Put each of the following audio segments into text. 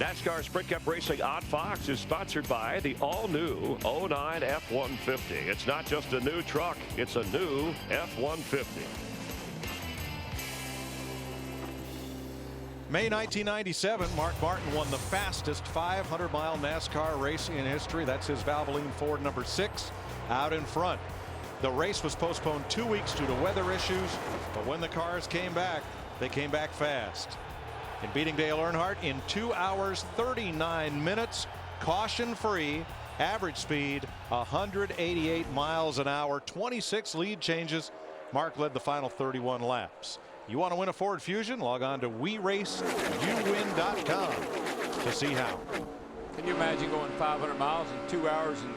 NASCAR Sprint Cup Racing on Fox is sponsored by the all-new 09 F-150. It's not just a new truck, it's a new F-150. May 1997, Mark Martin won the fastest 500-mile NASCAR race in history. That's his Valvoline Ford number 6 out in front. The race was postponed 2 weeks due to weather issues, but when the cars came back, they came back fast. In beating Dale Earnhardt in 2 hours 39 minutes, caution-free, average speed 188 miles an hour, 26 lead changes. Mark led the final 31 laps. You want to win a Ford Fusion? Log on to WeRaceYouWin.com to see how. Can you imagine going 500 miles in 2 hours and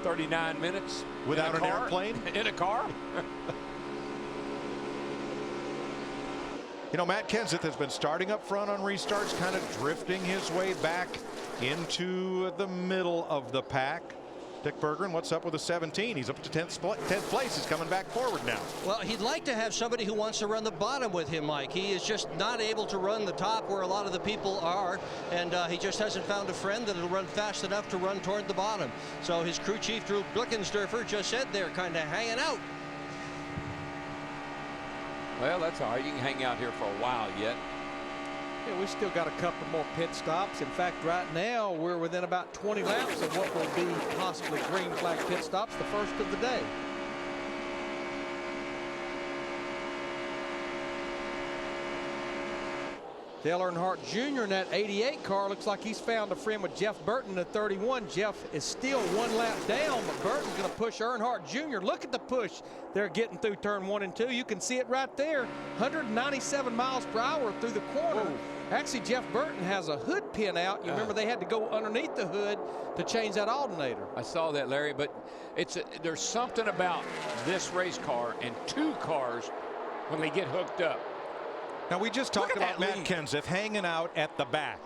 39 minutes? Without an airplane? In a car? You know, Matt Kenseth has been starting up front on restarts, kind of drifting his way back into the middle of the pack. Dick Berggren, what's up with the 17? He's up to 10th place. He's coming back forward now. Well, he'd like to have somebody who wants to run the bottom with him, Mike. He is just not able to run the top where a lot of the people are, and he just hasn't found a friend that'll run fast enough to run toward the bottom. So his crew chief, Drew Blickensderfer, just said they're kind of hanging out. Well, that's all right. You can hang out here for a while yet. Yeah, we still got a couple more pit stops. In fact, right now we're within about 20 laps of what will be possibly green flag pit stops, the first of the day. Dale Earnhardt Jr. in that 88 car looks like he's found a friend with Jeff Burton in the 31. Jeff is still 1 lap down, but Burton's going to push Earnhardt Jr. Look at the push they're getting through turn 1 and 2. You can see it right there. 197 miles per hour through the corner. Whoa. Actually, Jeff Burton has a hood pin out. You remember they had to go underneath the hood to change that alternator. I saw that, Larry, but there's something about this race car and 2 cars when they get hooked up. Now, we just talked about Matt Kenseth hanging out at the back.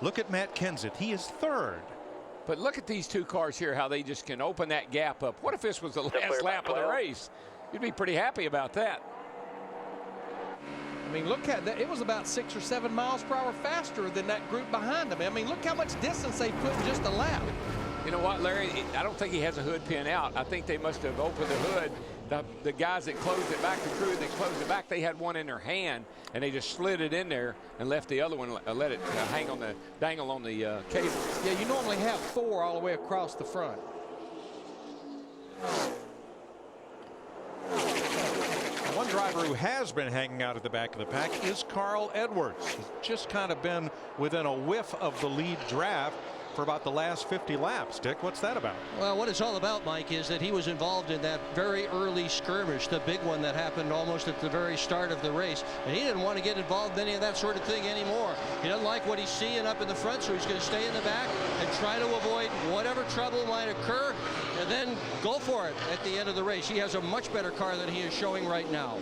Look at Matt Kenseth. He is 3rd. But look at these 2 cars here, how they just can open that gap up. What if this was the last lap of the race? You'd be pretty happy about that. I mean, look at that. It was about 6 or 7 miles per hour faster than that group behind him. I mean, look how much distance they put in just a lap. You know what, Larry? I don't think he has a hood pin out. I think they must have opened the hood. The guys that closed it back, the crew that closed it back, they had one in their hand, and they just slid it in there and left the other one, let it hang on the dangle on the cable. Yeah, you normally have 4 all the way across the front. One driver who has been hanging out at the back of the pack is Carl Edwards. He's just kind of been within a whiff of the lead draft for about the last 50 laps. Dick, what's that about? Well, what it's all about, Mike, is that he was involved in that very early skirmish, the big one that happened almost at the very start of the race. And he didn't want to get involved in any of that sort of thing anymore. He doesn't like what he's seeing up in the front, so he's going to stay in the back and try to avoid whatever trouble might occur and then go for it at the end of the race. He has a much better car than he is showing right now.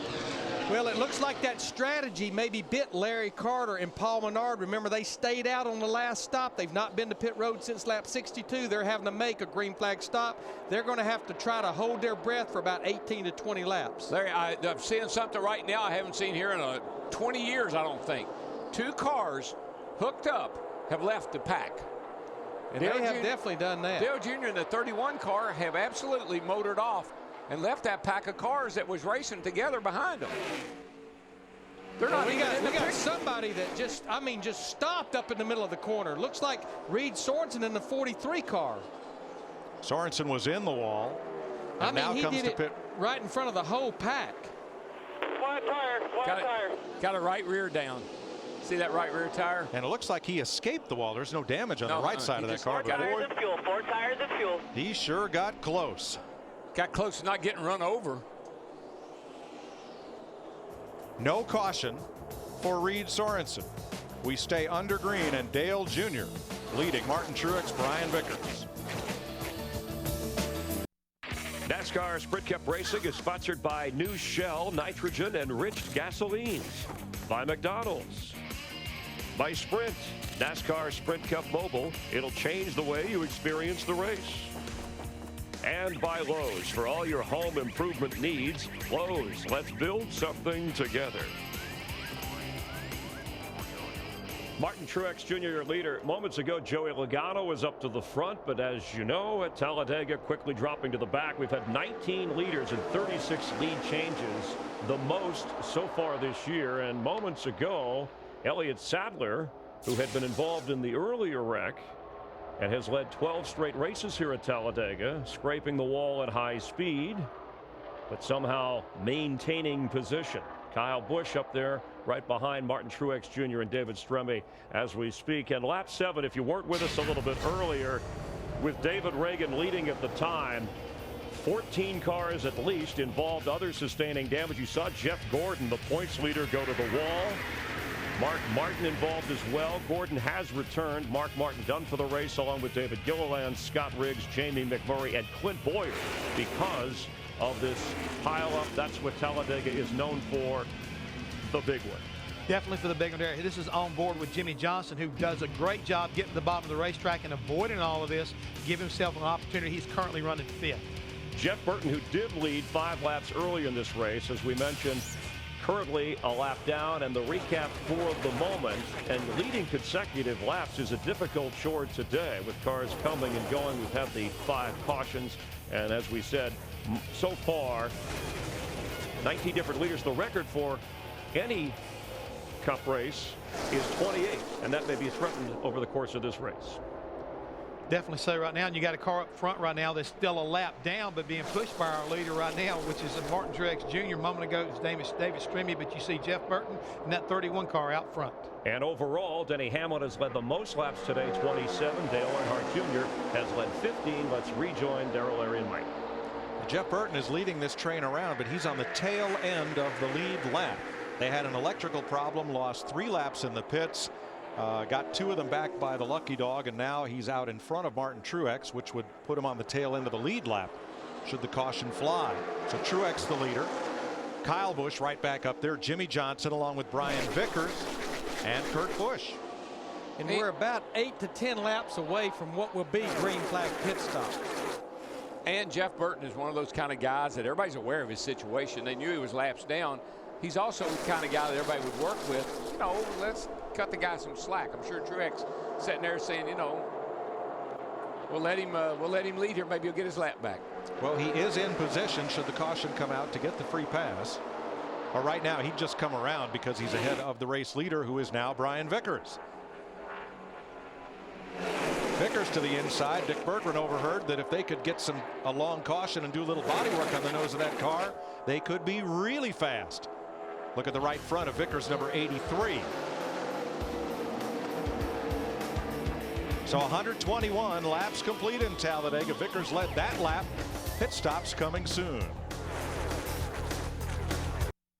Well, it looks like that strategy maybe bit Larry Carter and Paul Menard. Remember, they stayed out on the last stop. They've not been to pit road since lap 62. They're having to make a green flag stop. They're going to have to try to hold their breath for about 18 to 20 laps. Larry, I'm seeing something right now I haven't seen here in 20 years, I don't think. 2 cars hooked up have left the pack. And they have definitely done that. Dale Jr. and the 31 car have absolutely motored off and left that pack of cars that was racing together behind them. They're not we got somebody that just stopped up in the middle of the corner. Looks like Reed Sorensen in the 43 car. Sorensen was in the wall. And now he comes did to it pit. right in front of the whole pack. Flat tire. Got a right rear down. See that right rear tire? And it looks like he escaped the wall. There's no damage on the right side of that car. 4 tires and fuel. 4 tires and fuel. He sure got close. Got close to not getting run over. No caution for Reed Sorensen. We stay under green, and Dale Jr. leading Martin Truex, Brian Vickers. NASCAR Sprint Cup Racing is sponsored by new Shell nitrogen enriched gasolines, by McDonald's, by Sprint, NASCAR Sprint Cup Mobile. It'll change the way you experience the race. And by Lowe's. For all your home improvement needs, Lowe's. Let's build something together. Martin Truex Jr., your leader. Moments ago, Joey Logano was up to the front, but as you know, at Talladega, quickly dropping to the back. We've had 19 leaders and 36 lead changes, the most so far this year. And moments ago, Elliott Sadler, who had been involved in the earlier wreck and has led 12 straight races here at Talladega, scraping the wall at high speed, but somehow maintaining position. Kyle Busch up there right behind Martin Truex Jr. and David Stremme as we speak. And lap 7, if you weren't with us a little bit earlier, with David Reagan leading at the time, 14 cars at least involved, others sustaining damage. You saw Jeff Gordon, the points leader, go to the wall. Mark Martin involved as well. Gordon has returned. Mark Martin done for the race, along with David Gilliland, Scott Riggs, Jamie McMurray, and Clint Bowyer, because of this pile-up. That's what Talladega is known for, the big one. Definitely for the big one there. This is on board with Jimmy Johnson, who does a great job getting to the bottom of the racetrack and avoiding all of this, give himself an opportunity. He's currently running 5th. Jeff Burton, who did lead 5 laps early in this race, as we mentioned, currently a lap down. And the recap for the moment, and leading consecutive laps is a difficult chore today with cars coming and going. We've had the 5 cautions, and as we said, so far 19 different leaders. The record for any Cup race is 28, and that may be threatened over the course of this race. Definitely so right now. And you got a car up front right now that's still a lap down, but being pushed by our leader right now, which is Martin Truex Jr. A moment ago, his name is David Stremme, but you see Jeff Burton in that 31 car out front. And overall, Denny Hamlin has led the most laps today, 27. Dale Earnhardt Jr. has led 15. Let's rejoin Darrell, Larry, and Mike. Jeff Burton is leading this train around, but he's on the tail end of the lead lap. They had an electrical problem, lost 3 laps in the pits, got 2 of them back by the lucky dog, and now he's out in front of Martin Truex, which would put him on the tail end of the lead lap should the caution fly. So Truex the leader, Kyle Busch right back up there, Jimmy Johnson along with Brian Vickers and Kurt Busch. And we're about 8 to 10 laps away from what will be green flag pit stop. And Jeff Burton is one of those kind of guys that everybody's aware of his situation. They knew he was laps down. He's also the kind of guy that everybody would work with. You know, let's cut the guy some slack. I'm sure Truex sitting there saying, you know, we'll let him lead here. Maybe he'll get his lap back. Well, he is in position should the caution come out to get the free pass. Or right now he'd just come around because he's ahead of the race leader, who is now Brian Vickers. Vickers to the inside. Dick Berggren overheard that if they could get a long caution and do a little body work on the nose of that car, they could be really fast. Look at the right front of Vickers, number 83. So 121 laps complete in Talladega. Vickers led that lap. Pit stops coming soon.